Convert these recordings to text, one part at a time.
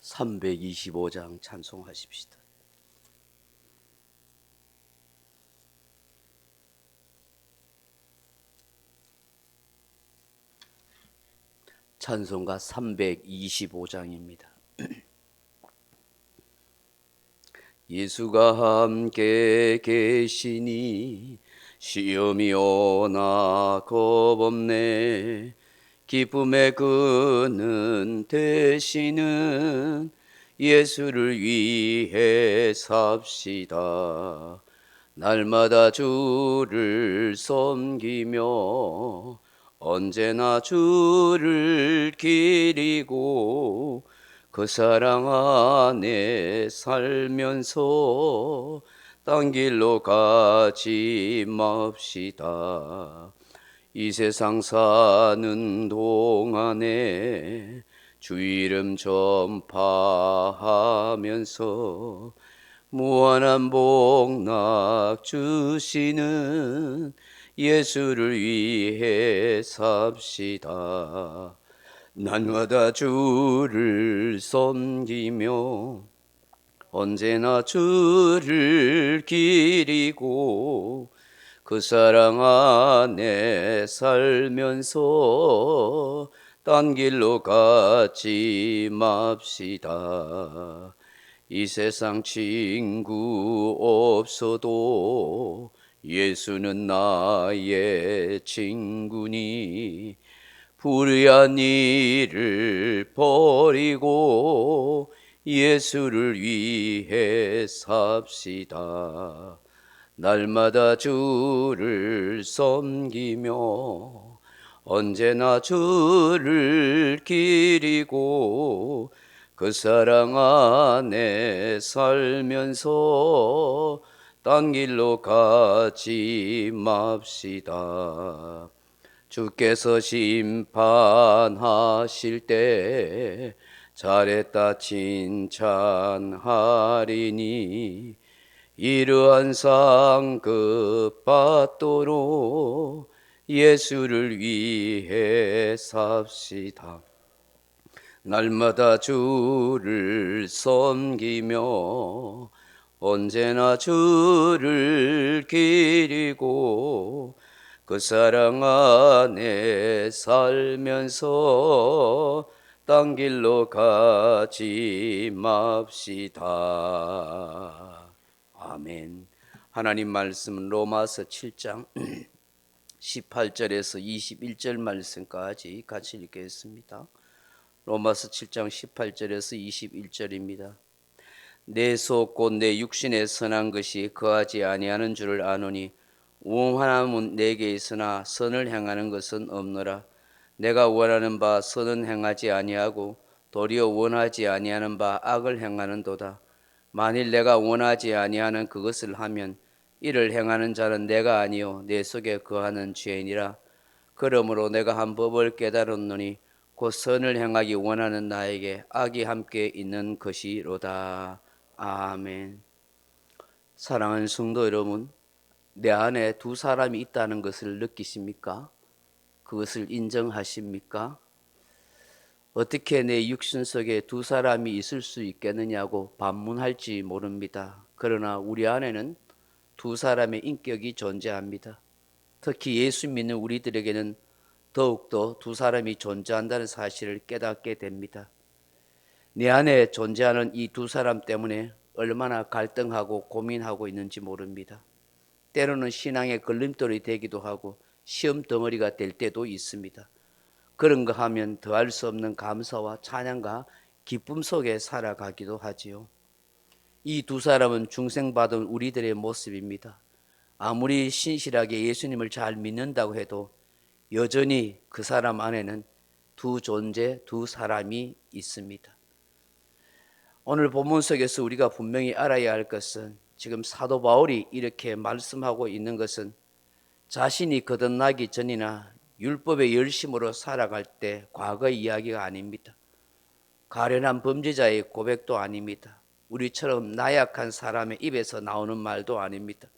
325장 찬송하십시다. 찬송가 325장입니다. 예수가 함께 계시니 시험이 오나 겁없네. 기쁨의 그는 되시는 예수를 위해 삽시다. 날마다 주를 섬기며 언제나 주를 기리고 그 사랑 안에 살면서 딴 길로 가지 맙시다. 이 세상 사는 동안에 주 이름 전파하면서 무한한 복락 주시는 예수를 위해 삽시다. 날마다 주를 섬기며 언제나 주를 기리고 그 사랑 안에 살면서 딴 길로 가지 맙시다. 이 세상 친구 없어도 예수는 나의 친구니 불의한 일을 버리고 예수를 위해 삽시다. 날마다 주를 섬기며 언제나 주를 기리고 그 사랑 안에 살면서 딴 길로 가지 맙시다. 주께서 심판하실 때 잘했다 칭찬하리니 이러한 상급 받도록 예수를 위해 삽시다. 날마다 주를 섬기며 언제나 주를 기리고 그 사랑 안에 살면서 딴 길로 가지 맙시다. 아멘. 하나님 말씀은 로마서 7장 18절에서 21절 말씀까지 같이 읽겠습니다. 로마서 7장 18절에서 21절입니다. 내 속 곧 내 육신에 선한 것이 거하지 아니하는 줄을 아노니 원함은 내게 있으나 선을 행하는 것은 없노라. 내가 원하는 바 선은 행하지 아니하고 도리어 원하지 아니하는 바 악을 행하는도다. 만일 내가 원하지 아니하는 그것을 하면 이를 행하는 자는 내가 아니요 내 속에 거하는 죄이니라. 그러므로 내가 한 법을 깨달았노니 곧 선을 행하기 원하는 나에게 악이 함께 있는 것이로다. 아멘. 사랑하는 성도 여러분, 내 안에 두 사람이 있다는 것을 느끼십니까? 그것을 인정하십니까? 어떻게 내 육신 속에 두 사람이 있을 수 있겠느냐고 반문할지 모릅니다. 그러나 우리 안에는 두 사람의 인격이 존재합니다. 특히 예수 믿는 우리들에게는 더욱더 두 사람이 존재한다는 사실을 깨닫게 됩니다. 내 안에 존재하는 이 두 사람 때문에 얼마나 갈등하고 고민하고 있는지 모릅니다. 때로는 신앙의 걸림돌이 되기도 하고 시험 덩어리가 될 때도 있습니다. 그런 거 하면 더할 수 없는 감사와 찬양과 기쁨 속에 살아가기도 하지요. 이 두 사람은 중생받은 우리들의 모습입니다. 아무리 신실하게 예수님을 잘 믿는다고 해도 여전히 그 사람 안에는 두 존재, 두 사람이 있습니다. 오늘 본문 속에서 우리가 분명히 알아야 할 것은 지금 사도 바울이 이렇게 말씀하고 있는 것은 자신이 거듭나기 전이나 율법의 열심으로 살아갈 때 과거의 이야기가 아닙니다. 가련한 범죄자의 고백도 아닙니다. 우리처럼 나약한 사람의 입에서 나오는 말도 아닙니다.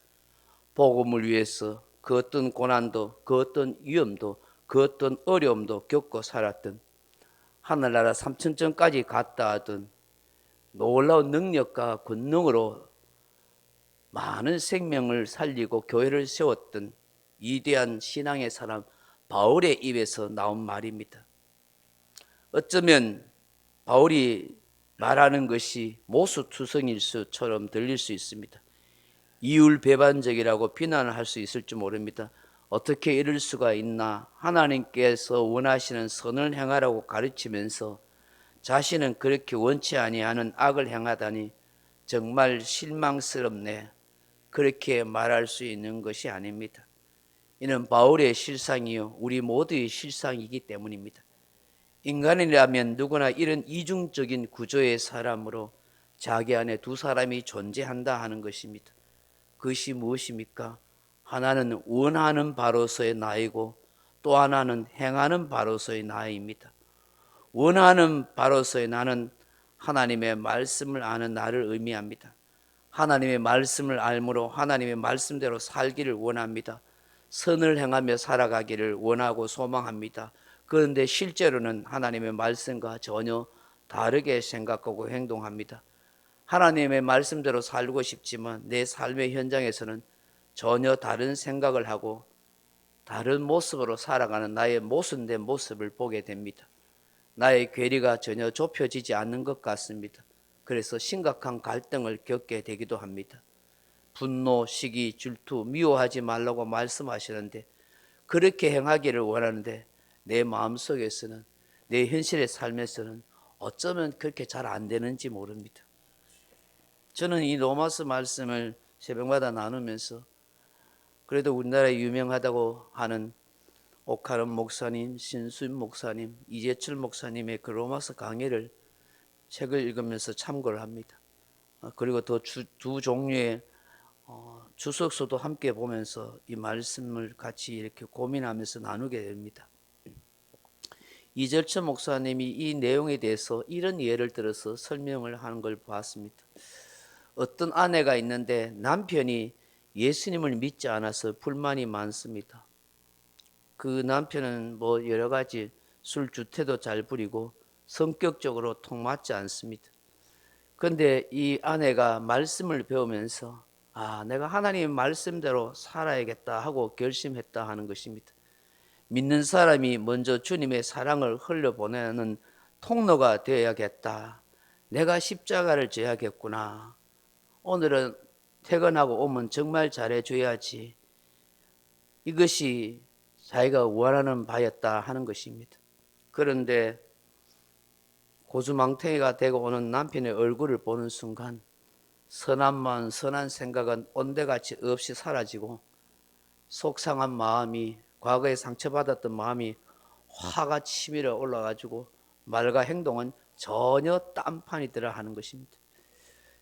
복음을 위해서 그 어떤 고난도, 그 어떤 위험도, 그 어떤 어려움도 겪고 살았던, 하늘나라 삼천전까지 갔다 하던 놀라운 능력과 권능으로 많은 생명을 살리고 교회를 세웠던 위대한 신앙의 사람 바울의 입에서 나온 말입니다. 어쩌면 바울이 말하는 것이 모수투성일 수처럼 들릴 수 있습니다. 이율배반적이라고 비난을 할 수 있을지 모릅니다. 어떻게 이럴 수가 있나? 하나님께서 원하시는 선을 행하라고 가르치면서 자신은 그렇게 원치 아니하는 악을 행하다니 정말 실망스럽네. 그렇게 말할 수 있는 것이 아닙니다. 이는 바울의 실상이요 우리 모두의 실상이기 때문입니다. 인간이라면 누구나 이런 이중적인 구조의 사람으로 자기 안에 두 사람이 존재한다 하는 것입니다. 그것이 무엇입니까? 하나는 원하는 바로서의 나이고 또 하나는 행하는 바로서의 나입니다. 원하는 바로서의 나는 하나님의 말씀을 아는 나를 의미합니다. 하나님의 말씀을 알므로 하나님의 말씀대로 살기를 원합니다. 선을 행하며 살아가기를 원하고 소망합니다. 그런데 실제로는 하나님의 말씀과 전혀 다르게 생각하고 행동합니다. 하나님의 말씀대로 살고 싶지만 내 삶의 현장에서는 전혀 다른 생각을 하고 다른 모습으로 살아가는 나의 모순된 모습을 보게 됩니다. 나의 괴리가 전혀 좁혀지지 않는 것 같습니다. 그래서 심각한 갈등을 겪게 되기도 합니다. 분노, 시기, 질투, 미워하지 말라고 말씀하시는데 그렇게 행하기를 원하는데 내 마음속에서는 내 현실의 삶에서는 어쩌면 그렇게 잘 안 되는지 모릅니다. 저는 이 로마서 말씀을 새벽마다 나누면서 그래도 우리나라에 유명하다고 하는 옥하름 목사님, 신수임 목사님, 이재철 목사님의 그 로마서 강해를 책을 읽으면서 참고를 합니다. 그리고 또 두 종류의 주석서도 함께 보면서 이 말씀을 같이 이렇게 고민하면서 나누게 됩니다. 이재철 목사님이 이 내용에 대해서 이런 예를 들어서 설명을 하는 걸 봤습니다. 어떤 아내가 있는데 남편이 예수님을 믿지 않아서 불만이 많습니다. 그 남편은 뭐 여러 가지 술 주태도 잘 부리고 성격적으로 통 맞지 않습니다. 그런데 이 아내가 말씀을 배우면서 내가 하나님의 말씀대로 살아야겠다 하고 결심했다 하는 것입니다. 믿는 사람이 먼저 주님의 사랑을 흘려보내는 통로가 되어야겠다. 내가 십자가를 져야겠구나. 오늘은 퇴근하고 오면 정말 잘해줘야지. 이것이 자기가 원하는 바였다 하는 것입니다. 그런데 고주망태가 되고 오는 남편의 얼굴을 보는 순간 선한 마음, 선한 생각은 온데같이 없이 사라지고 속상한 마음이, 과거에 상처받았던 마음이 화가 치밀어 올라가지고 말과 행동은 전혀 딴판이 들어 하는 것입니다.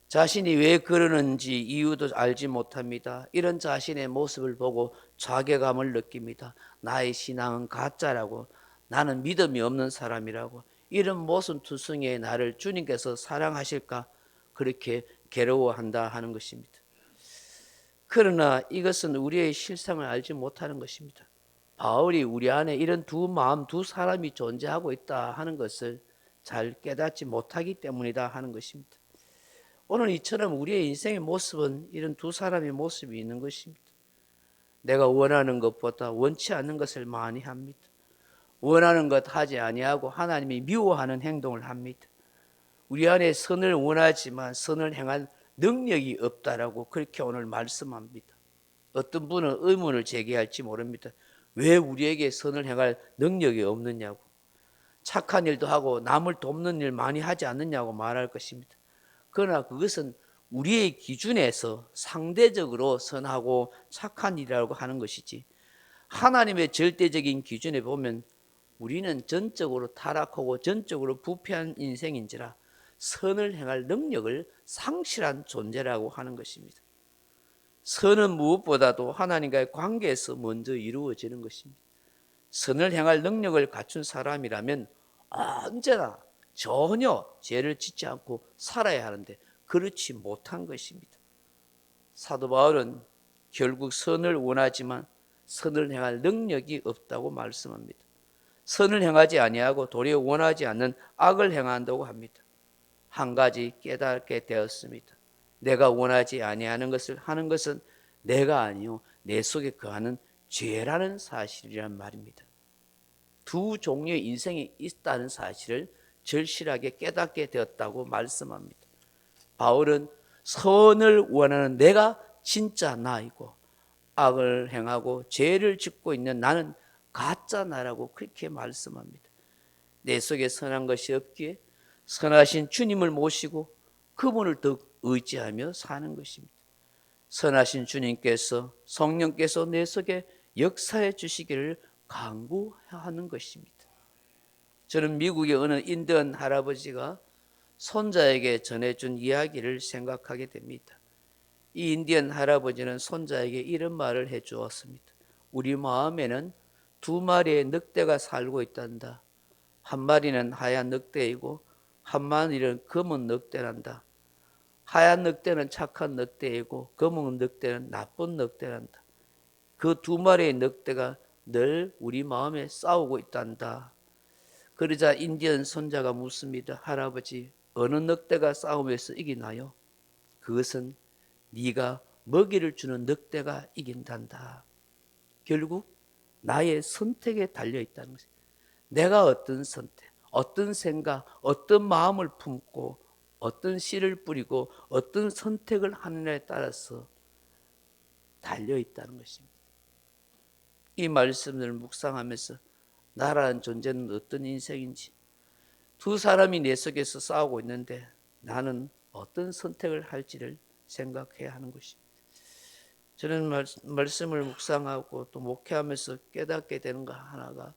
자신이 왜 그러는지 이유도 알지 못합니다. 이런 자신의 모습을 보고 자괴감을 느낍니다. 나의 신앙은 가짜라고, 나는 믿음이 없는 사람이라고, 이런 모순투성이의 나를 주님께서 사랑하실까 그렇게 괴로워한다 하는 것입니다. 그러나 이것은 우리의 실상을 알지 못하는 것입니다. 바울이 우리 안에 이런 두 마음, 두 사람이 존재하고 있다 하는 것을 잘 깨닫지 못하기 때문이다 하는 것입니다. 오늘 이처럼 우리의 인생의 모습은 이런 두 사람의 모습이 있는 것입니다. 내가 원하는 것보다 원치 않는 것을 많이 합니다. 원하는 것 하지 아니하고 하나님이 미워하는 행동을 합니다. 우리 안에 선을 원하지만 선을 행할 능력이 없다라고 그렇게 오늘 말씀합니다. 어떤 분은 의문을 제기할지 모릅니다. 왜 우리에게 선을 행할 능력이 없느냐고, 착한 일도 하고 남을 돕는 일 많이 하지 않느냐고 말할 것입니다. 그러나 그것은 우리의 기준에서 상대적으로 선하고 착한 일이라고 하는 것이지, 하나님의 절대적인 기준에 보면 우리는 전적으로 타락하고 전적으로 부패한 인생인지라 선을 행할 능력을 상실한 존재라고 하는 것입니다. 선은 무엇보다도 하나님과의 관계에서 먼저 이루어지는 것입니다. 선을 행할 능력을 갖춘 사람이라면 언제나 전혀 죄를 짓지 않고 살아야 하는데 그렇지 못한 것입니다. 사도 바울은 결국 선을 원하지만 선을 행할 능력이 없다고 말씀합니다. 선을 행하지 아니하고 도리어 원하지 않는 악을 행한다고 합니다. 한 가지 깨닫게 되었습니다. 내가 원하지 아니하는 것을 하는 것은 내가 아니요 내 속에 거하는 죄라는 사실이란 말입니다. 두 종류의 인생이 있다는 사실을 절실하게 깨닫게 되었다고 말씀합니다. 바울은 선을 원하는 내가 진짜 나이고 악을 행하고 죄를 짓고 있는 나는 가짜 나라고 그렇게 말씀합니다. 내 속에 선한 것이 없기에 선하신 주님을 모시고 그분을 더 의지하며 사는 것입니다. 선하신 주님께서 성령께서 내 속에 역사해 주시기를 간구하는 것입니다. 저는 미국의 어느 인디언 할아버지가 손자에게 전해준 이야기를 생각하게 됩니다. 이 인디언 할아버지는 손자에게 이런 말을 해주었습니다. 우리 마음에는 두 마리의 늑대가 살고 있단다. 한 마리는 하얀 늑대이고 한 마리는 검은 늑대란다. 하얀 늑대는 착한 늑대이고 검은 늑대는 나쁜 늑대란다. 그 두 마리의 늑대가 늘 우리 마음에 싸우고 있단다. 그러자 인디언 손자가 묻습니다. 할아버지, 어느 늑대가 싸움에서 이기나요? 그것은 네가 먹이를 주는 늑대가 이긴단다. 결국 나의 선택에 달려있다는 것이다. 내가 어떤 선택, 어떤 생각, 어떤 마음을 품고 어떤 씨를 뿌리고 어떤 선택을 하느냐에 따라서 달려있다는 것입니다. 이 말씀을 묵상하면서 나라는 존재는 어떤 인생인지, 두 사람이 내 속에서 싸우고 있는데 나는 어떤 선택을 할지를 생각해야 하는 것입니다. 저는 말씀을 묵상하고 또 목회하면서 깨닫게 되는 거 하나가,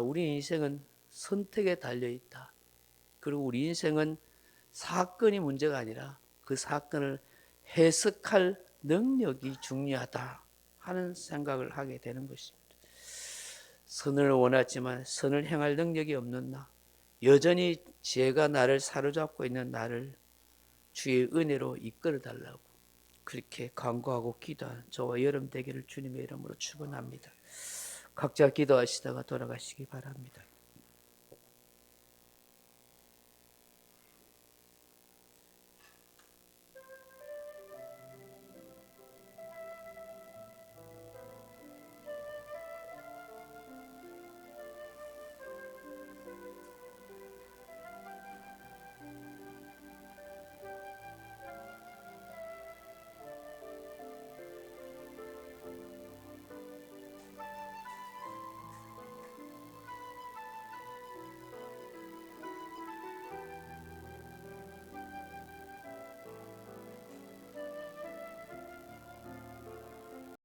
우리 인생은 선택에 달려있다. 그리고 우리 인생은 사건이 문제가 아니라 그 사건을 해석할 능력이 중요하다 하는 생각을 하게 되는 것입니다. 선을 원하지만 선을 행할 능력이 없는 나, 여전히 죄가 나를 사로잡고 있는 나를 주의 은혜로 이끌어 달라고 그렇게 간구하고 기도하는 저와 여러분 되기를 주님의 이름으로 축원합니다. 각자 기도하시다가 돌아가시기 바랍니다.